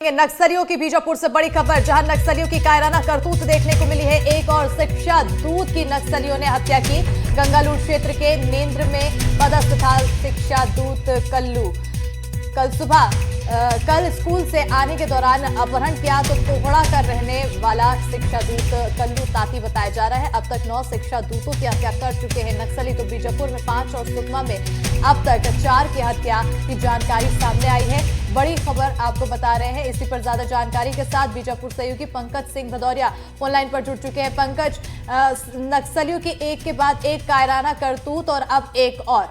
नक्सलियों की बीजापुर से बड़ी खबर, जहां नक्सलियों की कायराना करतूत देखने को मिली है। एक और शिक्षा दूत की नक्सलियों ने हत्या की। गंगालूर क्षेत्र के नेंद्र में पदस्थ था शिक्षा दूत कल्लू। कल स्कूल से आने के दौरान अपहरण किया तो कोहड़ा कर रहने वाला शिक्षा दूत कल्लू ताती बताया जा रहा है। अब तक 9 शिक्षा दूतों की हत्या कर चुके हैं नक्सली। तो बीजापुर में 5 और सुकमा में अब तक 4 की हत्या की जानकारी सामने आई है। बड़ी खबर आपको बता रहे हैं। इसी पर ज्यादा जानकारी के साथ बीजापुर सहयोगी पंकज सिंह भदौरिया फोनलाइन पर जुड़ चुके हैं। पंकज, नक्सलियों की एक के बाद एक कायराना करतूत और अब एक और।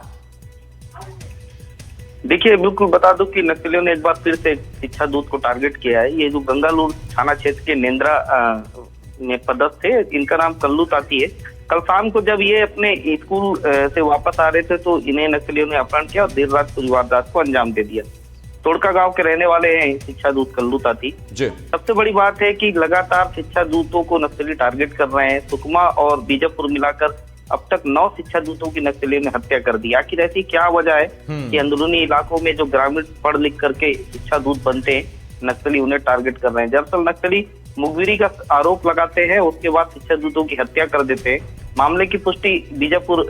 देखिए, बिल्कुल बता दूं कि नक्सलियों ने एक बार फिर से शिक्षा दूत को टारगेट किया है। ये जो गंगालूर थाना क्षेत्र के नेंद्रा में पदस्थ थे, इनका नाम कल्लू ताती है। कल शाम को जब ये अपने स्कूल से वापस आ रहे थे तो इन्हें नक्सलियों ने अपहरण किया और देर रात कुछ वारदात को अंजाम दे दिया। तोड़का गांव के रहने वाले हैं शिक्षा दूत कल्लू ताती। सबसे बड़ी बात है कि लगातार शिक्षा दूतों को नक्सली टारगेट कर रहे हैं। सुकमा और बीजापुर मिलाकर अब तक 9 शिक्षा दूतों की नक्सलियों ने हत्या कर दी। आखिर ऐसी क्या वजह है कि अंदरूनी इलाकों में जो ग्रामीण पढ़ लिख करके शिक्षा दूत बनते हैं, नक्सली उन्हें टारगेट कर रहे हैं। दरअसल नक्सली मुखबिरी का आरोप लगाते हैं, उसके बाद शिक्षा दूतों की हत्या कर देते हैं। मामले की पुष्टि Bijapur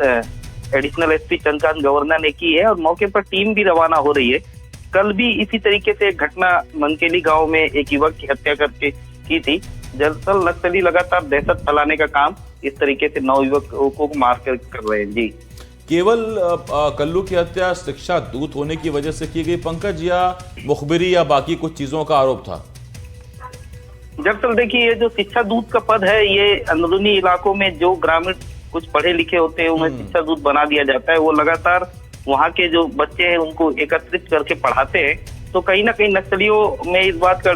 additional SP Chandrakant governor ने की है और मौके पर टीम भी रवाना हो रही है। कल भी इसी तरीके से एक घटना मंकेली गांव में एक युवक की हत्या करके की थी। दरअसल नक्सली लगातार दहशत फैलाने का काम इस तरीके से 9 युवकों को मार कर रहे हैं। जी, केवल कल्लू की हत्या शिक्षा दूत होने की वजह से की गई पंकज, या मुखबिरी या बाकी कुछ चीजों का आरोप था? दरअसल देखिए, ये जो शिक्षा दूत का पद है, ये अंदरूनी इलाकों में जो ग्रामीण कुछ पढ़े लिखे होते हैं उन्हें शिक्षा दूत बना दिया जाता है। वो लगातार वहाँ के जो बच्चे हैं उनको एकत्रित करके पढ़ाते हैं। तो कहीं ना कहीं नक्सलियों में इस बात का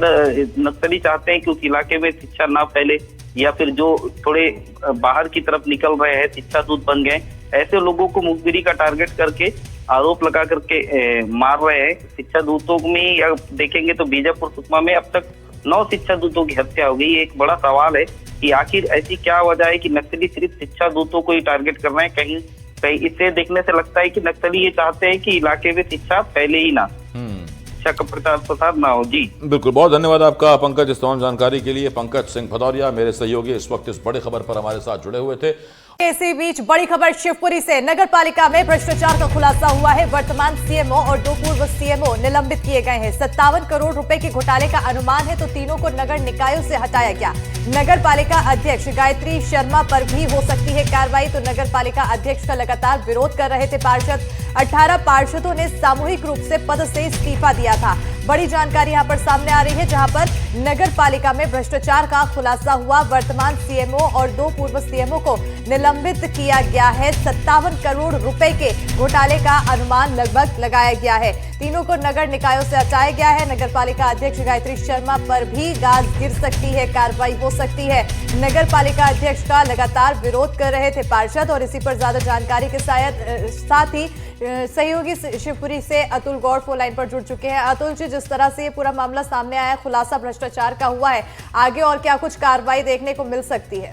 नक्सली चाहते हैं कि उस इलाके में शिक्षा ना फैले, या फिर जो थोड़े बाहर की तरफ निकल रहे हैं शिक्षा दूत बन गए, ऐसे लोगों को मुखबिरी का टारगेट करके आरोप लगा करके मार रहे हैं। शिक्षा दूतों में या देखेंगे तो बीजापुर सुकमा में अब तक 9 शिक्षा दूतों की हत्या हो गई। एक बड़ा सवाल है कि आखिर ऐसी क्या वजह है कि नक्सली सिर्फ शिक्षा दूतों को ही टारगेट कर रहे हैं। कहीं इससे देखने से लगता है कि नक्सली ये चाहते हैं कि इलाके में शिक्षा फैले ही ना, शिक्षा का प्रचार प्रसार ना हो। जी बिल्कुल, बहुत धन्यवाद आपका पंकज इस तमाम जानकारी के लिए। पंकज सिंह भदौरिया मेरे सहयोगी इस वक्त इस बड़ी खबर पर हमारे साथ जुड़े हुए थे। इसी बीच बड़ी खबर शिवपुरी से। नगर पालिका में भ्रष्टाचार का खुलासा हुआ है। वर्तमान सीएमओ और 2 पूर्व सीएमओ निलंबित किए गए हैं। 57 करोड़ रुपए के घोटाले का अनुमान है, तो तीनों को नगर निकायों से हटाया गया। नगर पालिका अध्यक्ष गायत्री शर्मा पर भी हो सकती है कार्रवाई। तो नगर पालिका अध्यक्ष का लगातार विरोध कर रहे थे पार्षद। 18 पार्षदों ने सामूहिक रूप से पद से इस्तीफा दिया था। बड़ी जानकारी यहां पर सामने आ रही है, जहां पर नगर पालिका में भ्रष्टाचार का खुलासा हुआ। वर्तमान सीएमओ और 2 पूर्व सीएमओ को निलंबित किया गया है। 57 करोड़ रुपए के घोटाले का अनुमान लगभग लगाया गया है। तीनों को नगर निकायों से हटाया गया है। नगर पालिका अध्यक्ष गायत्री शर्मा पर भी गाज गिर सकती है, कार्रवाई हो सकती है। नगर पालिका अध्यक्ष का लगातार विरोध कर रहे थे पार्षद। और इसी पर ज्यादा जानकारी के साथ ही सहयोगी शिवपुरी से अतुल गौड़ फोन लाइन पर जुड़ चुके हैं। अतुल जी, जिस तरह से ये पूरा मामला सामने आया, खुलासा भ्रष्टाचार का हुआ है, आगे और क्या कुछ कार्रवाई देखने को मिल सकती है?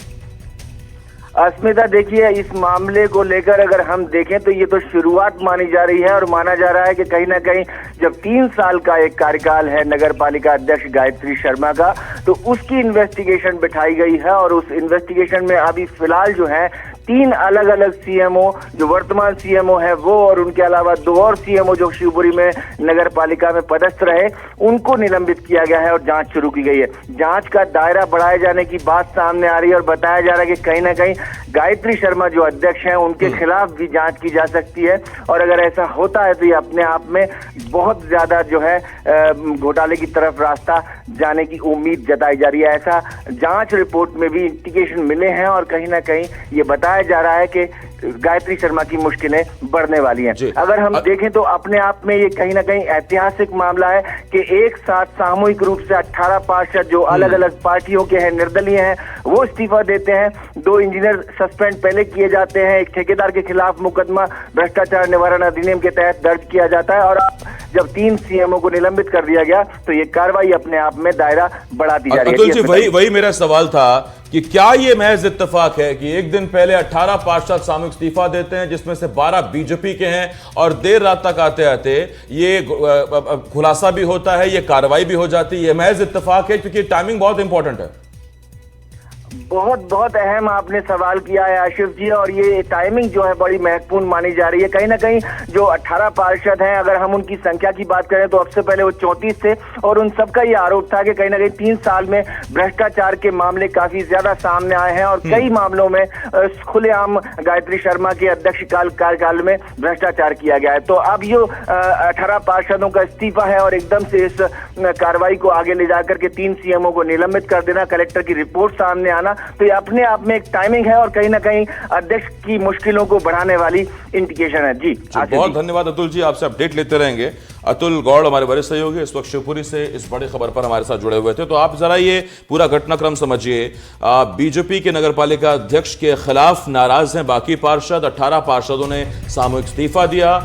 अस्मिता, देखिए, इस मामले को लेकर अगर हम देखें तो ये तो शुरुआत मानी जा रही है और माना जा रहा है कि कहीं ना कहीं जब 3 साल का एक कार्यकाल है नगर पालिका अध्यक्ष गायत्री शर्मा का, तो उसकी इन्वेस्टिगेशन बिठाई गई है। और उस इन्वेस्टिगेशन में अभी फिलहाल जो है 3 अलग अलग सीएमओ, जो वर्तमान सीएमओ है वो, और उनके अलावा 2 और सीएमओ जो शिवपुरी में नगर पालिका में पदस्थ रहे, उनको निलंबित किया गया है और जांच शुरू की गई है। जांच का दायरा बढ़ाए जाने की बात सामने आ रही है और बताया जा रहा है कि कहीं ना कहीं गायत्री शर्मा जो अध्यक्ष हैं उनके खिलाफ भी जांच की जा सकती है। और अगर ऐसा होता है तो ये अपने आप में बहुत ज्यादा जो है घोटाले की तरफ रास्ता जाने की उम्मीद जताई जा रही है। ऐसा जांच रिपोर्ट में भी इंडिकेशन मिले हैं और कहीं ना कहीं ये बताया जा रहा है कि गायत्री शर्मा की मुश्किलें बढ़ने वाली हैं। अगर हम देखें तो अपने आप में ये कहीं ना कहीं ऐतिहासिक मामला है कि एक साथ सामूहिक रूप से 18 पार्षद जो अलग अलग पार्टियों के हैं, निर्दलीय हैं, वो इस्तीफा देते हैं। 2 इंजीनियर सस्पेंड पहले किए जाते हैं। एक ठेकेदार के खिलाफ मुकदमा भ्रष्टाचार निवारण अधिनियम के तहत दर्ज किया जाता है। और जब 3 सीएमओ को निलंबित कर दिया गया तो ये कार्रवाई अपने आप में दायरा बढ़ाती जा रही है। वही मेरा सवाल था कि क्या ये महज इत्तेफाक है कि एक दिन पहले 18 पार्षद सामूहिक इस्तीफा देते हैं, जिसमें से 12 बीजेपी के हैं, और देर रात तक आते आते ये खुलासा भी होता है, ये कार्रवाई भी हो जाती है। ये महज इत्तेफाक है क्योंकि टाइमिंग बहुत इंपॉर्टेंट है। बहुत बहुत अहम आपने सवाल किया है आशिफ जी, और ये टाइमिंग जो है बड़ी महत्वपूर्ण मानी जा रही है। कहीं ना कहीं जो 18 पार्षद हैं, अगर हम उनकी संख्या की बात करें तो अब से पहले वो 34 थे, और उन सबका ये आरोप था कि कहीं ना कहीं 3 साल में भ्रष्टाचार के मामले काफी ज्यादा सामने आए हैं, और कई मामलों में खुलेआम गायत्री शर्मा के अध्यक्ष कार्यकाल में भ्रष्टाचार किया गया है। तो अब ये 18 पार्षदों का इस्तीफा है और एकदम से इस कार्रवाई को आगे ले जाकर के 3 सीएमओ को निलंबित कर देना, कलेक्टर की रिपोर्ट सामने आना, तो ये अपने आप में एक टाइमिंग है और कहीं ना कहीं अध्यक्ष की मुश्किलों को बढ़ाने वाली इंडिकेशन है। जी बहुत धन्यवाद अतुल जी, आपसे अपडेट लेते रहेंगे। अतुल गौड़ हमारे वरिष्ठ सहयोगी इस वक्त शिवपुरी से इस बड़ी खबर पर हमारे साथ जुड़े हुए थे। तो आप जरा ये पूरा घटनाक्रम समझिए। बीजेपी के नगरपालिका अध्यक्ष के खिलाफ नाराज हैं बाकी पार्षद, 18 पार्षदों ने सामूहिक इस्तीफा दिया।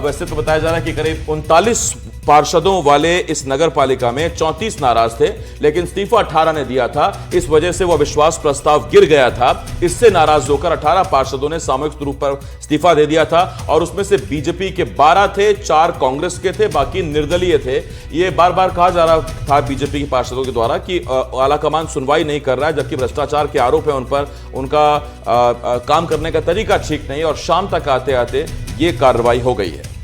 वैसे तो बताया जा रहा है कि करीब 39 पार्षदों वाले इस नगर पालिका में 34 नाराज थे, लेकिन इस्तीफा 18 ने दिया था। इस वजह से वह विश्वास प्रस्ताव गिर गया था। इससे नाराज होकर 18 पार्षदों ने सामूहिक रूप पर इस्तीफा दे दिया था, और उसमें से बीजेपी के 12 थे, 4 कांग्रेस के थे, बाकी निर्दलीय थे। ये बार बार कहा जा रहा था बीजेपी के पार्षदों के द्वारा कि आलाकमान सुनवाई नहीं कर रहा है, जबकि भ्रष्टाचार के आरोप है उन पर, उनका काम करने का तरीका ठीक नहीं, और शाम तक आते आते ये कार्रवाई हो गई है।